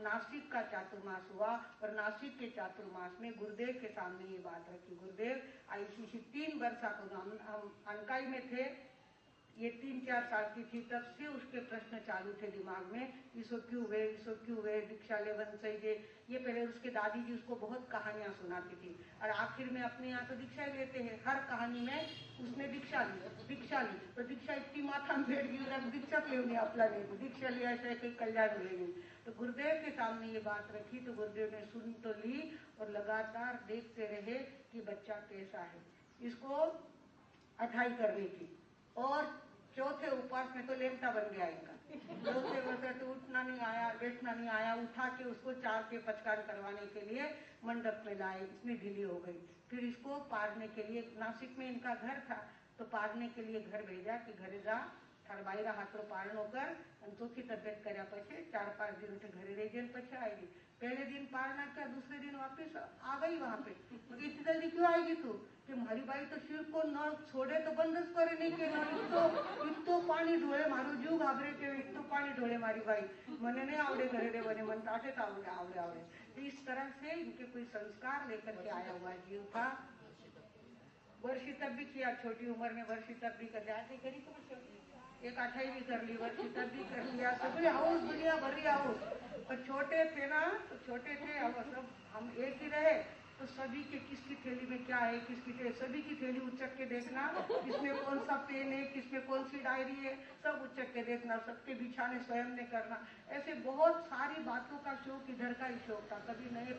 नासिक का चातुर्मास हुआ और नासिक के चातुर्मास में गुरुदेव के सामने ये बात रखी। गुरुदेव आईसीसी 3 वर्ष हम अनकाई में थे, ये 3-4 साल की थी, तब से उसके प्रश्न चालू थे दिमाग में, इसको क्यों हुए, दीक्षा लेवन चाहिए। ये पहले उसके दादी जी उसको बहुत कहानियां सुनाती थी और आखिर में अपने यहाँ तो दीक्षा ही लेते हैं, हर कहानी में उसने दीक्षा ली तो दीक्षा इतनी माथा में बैठ गई, दीक्षा क्यों नहीं अपना नहीं, दीक्षा लिया ऐसा कोई कल्याण मिलेगी। तो गुरुदेव के सामने ये बात रखी तो गुरुदेव ने सुन तो ली और लगातार देखते रहे कि बच्चा कैसा है, इसको अठाई करने की। और चौथे उपवास में तो लेमटा बन गया इनका, चौथे वर्ष तो उठना नहीं आया, बैठना नहीं आया, उठा के उसको 4 के पचकान करवाने के लिए मंडप में लाए, इतनी ढीली हो गई। फिर इसको पारने के लिए, नासिक में इनका घर था तो पारने के लिए घर भेजा कि घरे जा थार बायरा हाथों पारणो कर અને ચોખ્ખી તબિયત કર્યા પછી 4-5 दिन उठे घरे रह गए, પછી आएगी। पहले दिन पारना किया, दूसरे दिन वापिस आ गई वहां पे। इतनी जल्दी क्यों आएगी तू? कि मारी बाई तो शिव को न छोड़े तो बंदस करे नहीं के इतो पानी ढोळे, मारो जीव घाबरे के इतो पानी ढोळे मारी बाई, मने नहीं आवड़े घरे रे बने, मन ताटे आवड़े। तो इस तरह से इनके कोई संस्कार लेकर के आया हुआ जीव था। वर्षी तब भी किया, छोटी उम्र में वर्षी तब भी कर लिया, करी तो एक 28 भी कर ली, वर्षी तब भी कर लिया, सभी हाउस दुनिया भरी हाउस। पर छोटे थे ना, तो छोटे थे, अब सब हम एक ही रहे तो सभी के किसकी थैली में क्या है, किसकी थैली, सभी की थैली उचक के देखना, किसमें कौन सा पेन है, किसमें कौन सी डायरी है, सब उचक के देखना, सबके बिछाने स्वयं ने करना। ऐसे बहुत सारी बातों का शौक इधर का ही शौक था। कभी नए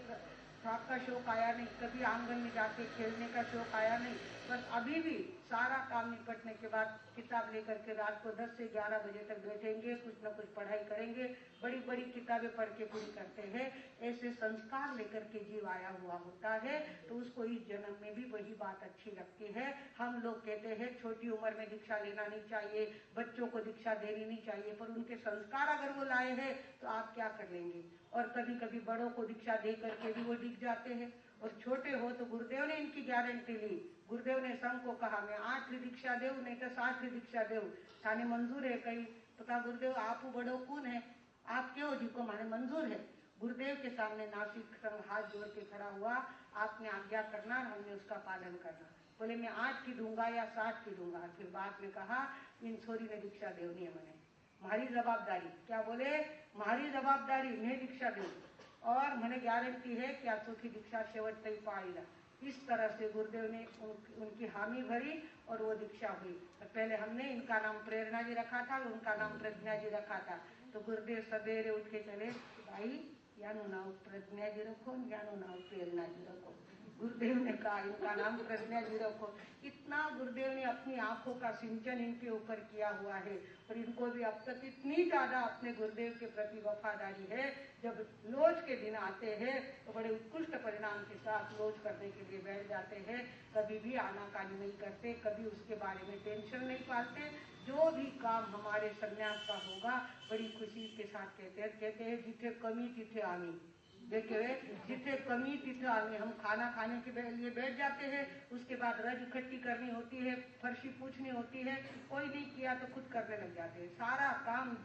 फ्रॉक का शौक आया नहीं, कभी आंगन में जाके खेलने का शौक आया नहीं। बस अभी भी सारा काम निपटने के बाद किताब लेकर के रात को 10 से 11 बजे तक बैठेंगे, कुछ न कुछ पढ़ाई करेंगे, बड़ी बड़ी किताबें पढ़ के पूरी करते हैं। ऐसे संस्कार लेकर के जीव आया हुआ होता है तो उसको इस जन्म में भी वही बात अच्छी लगती है। हम लोग कहते हैं छोटी उम्र में दीक्षा लेना नहीं चाहिए, बच्चों को दीक्षा देनी नहीं चाहिए, पर उनके संस्कार अगर वो लाए हैं तो आप क्या कर लेंगे। और कभी कभी बड़ों को दीक्षा दे करके भी वो दिख जाते हैं। और छोटे हो तो गुरुदेव ने इनकी गारंटी ली, गुरुदेव ने संघ को कहा मैं 8वीं दीक्षा देव नहीं तो 7वीं दीक्षा देव, थाने मंजूर है कही? तो कहा गुरुदेव आप बड़ो कौन है, आप क्यों जी को माने मंजूर है। गुरुदेव के सामने नासिक संघ हाथ जोड़ के खड़ा हुआ, आपने आज्ञा करना, हमने उसका पालन करना। बोले मैं 8 की दूंगा या 7 की दूंगा। फिर बाद में कहा इन छोरी ने दीक्षा देवनी है, मैंने मारी जवाबदारी, क्या बोले, मारी जवाबदारी, मैं दीक्षा दूं और मैंने गारंटी है कि आजों की दीक्षा शेवट तक पाएगा। इस तरह से गुरुदेव ने उनकी हामी भरी और वो दीक्षा हुई। तो पहले हमने इनका नाम प्रेरणा जी रखा था, उनका नाम प्रज्ञा जी रखा था। तो गुरुदेव सवेरे उठ के चले, भाई यानो नाम प्रज्ञा जी रखो, यानो नाम प्रेरणा जी रखो। गुरुदेव ने कहा इनका नाम प्रज्ञा जी रखो। इतना गुरुदेव ने अपनी आंखों का सिंचन इनके ऊपर किया हुआ है और इनको भी अब तक इतनी ज्यादा अपने गुरुदेव के प्रति वफादारी है। जब लोज के दिन आते हैं तो बड़े उत्कृष्ट परिणाम के साथ लोज करने के लिए बैठ जाते हैं। कभी भी आनाकानी नहीं करते, कभी उसके बारे में टेंशन नहीं पालते। जो भी काम हमारे संन्यास का होगा बड़ी खुशी के साथ कहते हैं जिथे कमी तिथे आनी। देखिए जिथे कमी तिथे आनी। हम खाना खाने के लिए बैठ जाते हैं, उसके बाद रज इकट्ठी करनी होती है, फर्शी पूछनी होती है, कोई नहीं किया तो खुद करने लग जाते हैं। सारा काम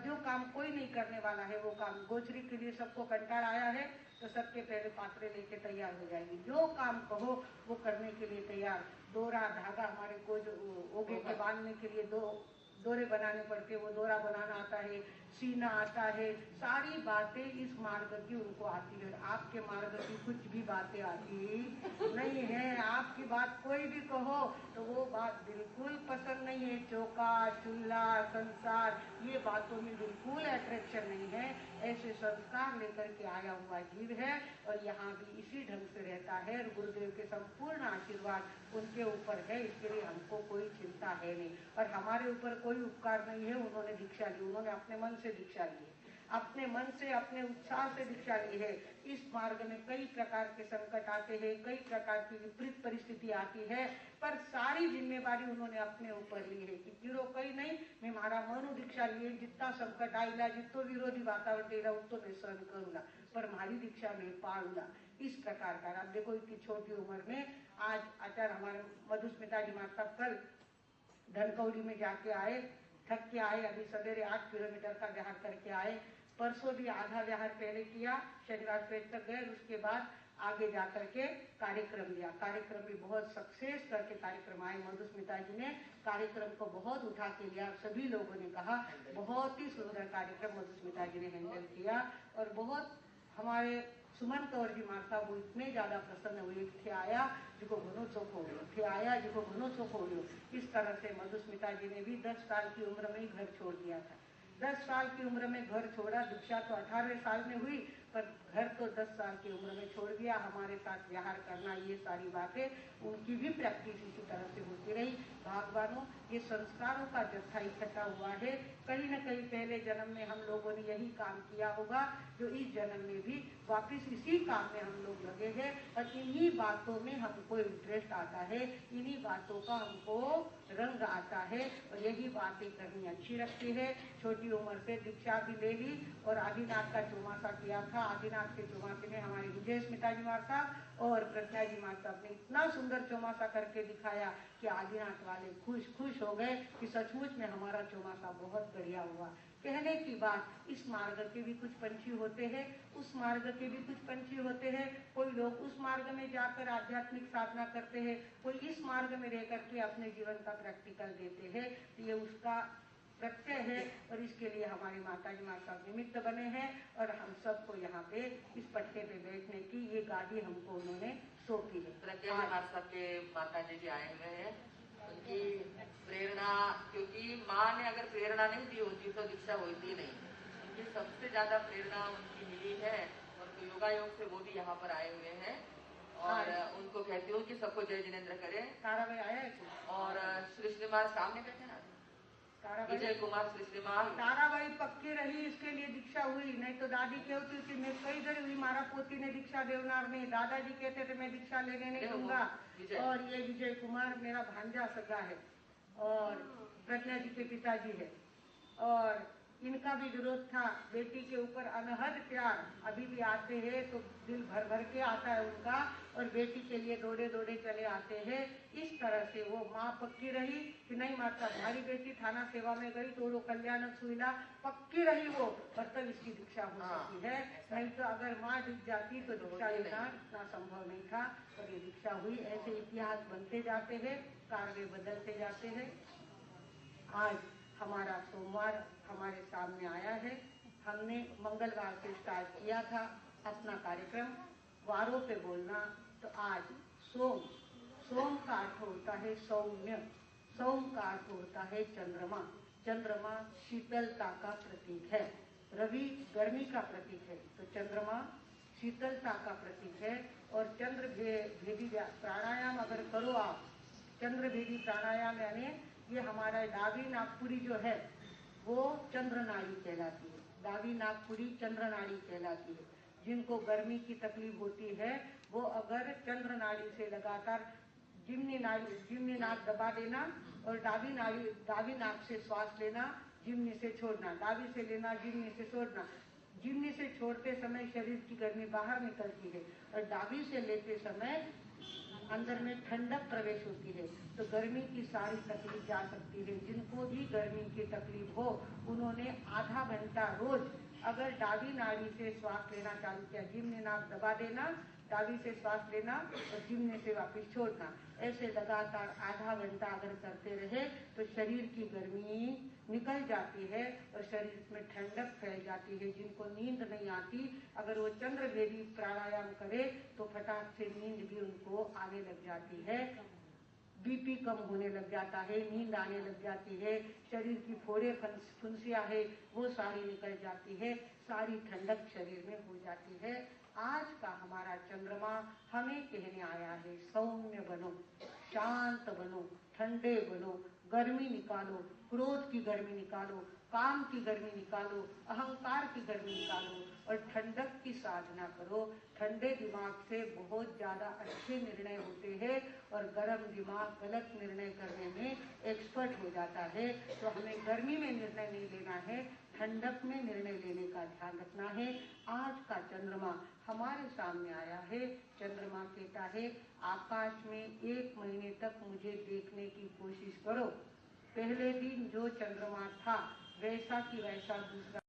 जो काम कोई नहीं करने वाला है वो काम, गोचरी के लिए सबको कंटाल आया है तो सबके पहले पात्रे लेके तैयार हो जाएगी। जो काम कहो वो करने के लिए तैयार। डोरा धागा हमारे को ओगे के बांधने के लिए डोरे बनाने पड़ते, वो डोरा बनाना आता है, सीना आता है, सारी बातें इस मार्ग की उनको आती है। आपके मार्ग की कुछ भी बातें आती नहीं है। आपकी बात कोई भी कहो तो वो बात बिल्कुल पसंद नहीं है। चौका चूल्हा संसार ये बातों में बिल्कुल अट्रैक्शन नहीं है। ऐसे संस्कार लेकर के आया हुआ जीव है और यहाँ भी इसी ढंग से रहता है और गुरुदेव के संपूर्ण आशीर्वाद उनके ऊपर है, इसके लिए हमको कोई चिंता है नहीं और हमारे ऊपर कोई उपकार नहीं है। उन्होंने दीक्षा ली, उन्होंने अपने मन से दीक्षा ली, अपने मन से अपने उत्साह से दीक्षा ली है। इस मार्ग में कई प्रकार के संकट आते हैं, कई प्रकार की विपरीत परिस्थिति आती है, पर सारी जिम्मेवारी उन्होंने अपने ऊपर ली है कि गिरो कई नहीं, मैं मारा मनु दीक्षा लिए, जितना संकट आएगा, जितो विरोधी वातावरण देगा उतो मैं सहन करूंगा, पर हमारी दीक्षा में पाऊंगा। इस प्रकार का आप देखो इतनी छोटी उम्र में आज आचार्य हमारे मधुस्मिता जी माता कल धनकौड़ी में जाके आए, थक के आए, अभी सवेरे 8 किलोमीटर का विहार करके आए, परसों भी आधा विहार पहले किया, शनिवार पेट तक गए, उसके बाद आगे जाकर के कार्यक्रम लिया। कार्यक्रम भी बहुत सक्सेस करके कार्यक्रम आए। मधुस्मिता जी ने कार्यक्रम को बहुत उठा के लिया। सभी लोगों ने कहा बहुत ही सुंदर कार्यक्रम मधुस्मिता जी ने हैंडल किया। और बहुत हमारे सुमन कौर जी मार साहब वो इतने ज्यादा प्रसन्न हुए, थे आया जिको घनो चोखो हो, थे आया जिको घनो चोखो हो। इस तरह से मधुस्मिता जी ने भी 10 साल की उम्र में ही घर छोड़ दिया था। 10 साल की उम्र में घर छोड़ा। दीक्षा तो 18 साल में हुई, पर घर तो 10 साल की उम्र में छोड़ दिया। हमारे साथ विहार करना, ये सारी बातें उनकी भी प्रैक्टिस इसी तरह से होती रही। भगवानों, ये संस्कारों का जत्था इकट्ठा हुआ है। कहीं न कहीं पहले जन्म में हम लोगों ने यही काम किया होगा, जो इस जन्म में भी वापिस इसी काम में हम लोग लगे हैं। और इन्हीं बातों में हमको इंटरेस्ट आता है, इन्हीं बातों का हमको रंग आता है, और यही बातें करनी अच्छी लगती है। छोटी उम्र से दीक्षा भी ले ली और आदिनाथ का चौमासा किया था। आदिनाथ के चौमासे में हमारे विजय स्मिता जी मार साहब और प्रज्ञा जी मार साहब ने इतना सुंदर चौमासा करके दिखाया कि आदिनाथ वाले खुश हो गए कि सचमुच में हमारा चौमासा बहुत बढ़िया हुआ। कहने की बात, इस मार्ग के भी कुछ पंछी होते हैं, उस मार्ग के भी कुछ पंछी होते हैं। कोई लोग उस मार्ग में जाकर आध्यात्मिक साधना करते हैं, कोई इस मार्ग में रह करके अपने जीवन का प्रैक्टिकल देते हैं। ये उसका प्रत्यय है, और इसके लिए हमारी माता जी माँ साहब निमित्त बने हैं। और हम सबको यहाँ पे इस पट्टे पे बैठने की ये गादी हमको उन्होंने सौंपी है। प्रज्ञा जी माँ साहब के माता जी आए हुए हैं, उनकी प्रेरणा, क्योंकि माँ ने अगर प्रेरणा नहीं दी होती तो दीक्षा होती नहीं। उनकी सबसे ज्यादा प्रेरणा उनकी मिली है, और योगा योग से वो भी यहाँ पर आए हुए हैं। और उनको कहती हूँ कि सबको जय जिनेन्द्र करे। तारा भाई आया है, और श्री श्रीमान सामने बैठे ना, विजय कुमार श्री श्रीमान। ताराबाई पक्की रही, इसके लिए दीक्षा हुई। नहीं तो दादी कहती थी मैं कई देर हुई, मारा पोती ने दीक्षा देवनार ने, दादाजी कहते थे मैं दीक्षा लेने नहीं दूंगा। और ये विजय कुमार मेरा भांजा सगा है, और प्रज्ञा जी के पिताजी है, और इनका भी विरोध था। बेटी के ऊपर अनहद प्यार अभी भी आते हैं तो दिल भर भर के आता है उनका, और बेटी के लिए दौड़े दौड़े चले आते हैं। इस तरह से वो माँ पक्की रही कि नहीं माता, हमारी बेटी थाना सेवा में गई तो वो कल्याण सुविधा पक्की रही वो, और तब इसकी दीक्षा हो सकती है। नहीं तो अगर माँ डूब जाती तो दीक्षा लेना इतना संभव नहीं था, और ये दीक्षा हुई। ऐसे इतिहास बनते जाते हैं, कार्य बदलते जाते हैं। आज हमारा सोमवार हमारे सामने आया है। हमने मंगलवार से स्टार्ट किया था अपना कार्यक्रम, वारों पे बोलना। तो आज सोम का अर्थ होता है सौम्य, सोम का अर्थ होता है चंद्रमा। चंद्रमा शीतलता का प्रतीक है, रवि गर्मी का प्रतीक है, तो चंद्रमा शीतलता का प्रतीक है। और चंद्र भेदी प्राणायाम अगर करो आप, चंद्र भेदी प्राणायाम यानी ये हमारा दावी नागपुरी जो है वो चंद्र नाड़ी कहलाती है। दावी नागपुरी चंद्र नाड़ी कहलाती है। जिनको गर्मी की तकलीफ होती है वो अगर चंद्र नाड़ी से लगातार जिम्नी नाक दबा देना, और दावी नाक से श्वास लेना, जिम्नी से छोड़ना, दावी से लेना, जिम्नी से छोड़ना। जिम्नी से छोड़ते समय शरीर की गर्मी बाहर निकलती है, और दावी से लेते समय अंदर में ठंडक प्रवेश होती है, तो गर्मी की सारी तकलीफ जा सकती है। जिनको भी गर्मी की तकलीफ हो उन्होंने आधा घंटा रोज अगर दावी नाड़ी से श्वास लेना चालू किया, जिम्नी नाक दबा देना, दावी से श्वास लेना और जिम्नी से वापस छोड़ना, ऐसे लगातार आधा घंटा अगर करते रहे तो शरीर की गर्मी निकल जाती है और शरीर में ठंडक फैल जाती है। जिनको नींद नहीं आती अगर वो चंद्र भेदी प्राणायाम करे तो फटाक से नींद भी उनको आने लग जाती है, बीपी कम होने लग जाता है, नींद आने लग जाती है, शरीर की फोड़े फुंसियां है वो सारी निकल जाती है, सारी ठंडक शरीर में हो जाती है। आज का हमारा चंद्रमा हमें कहने आया है सौम्य बनो, शांत बनो, ठंडे बनो, गर्मी निकालो, क्रोध की गर्मी निकालो, काम की गर्मी निकालो, अहंकार की गर्मी निकालो और ठंडक की साधना करो। ठंडे दिमाग से बहुत ज्यादा अच्छे निर्णय होते हैं और गर्म दिमाग गलत निर्णय करने में एक्सपर्ट हो जाता है। तो हमें गर्मी में निर्णय नहीं लेना है, ठंडक में निर्णय लेने का ध्यान रखना है। आज का चंद्रमा हमारे सामने आया है। चंद्रमा कहता है आकाश में 1 महीने तक मुझे देखने की कोशिश करो। पहले दिन जो चंद्रमा था वैसा की वैसा दूसरा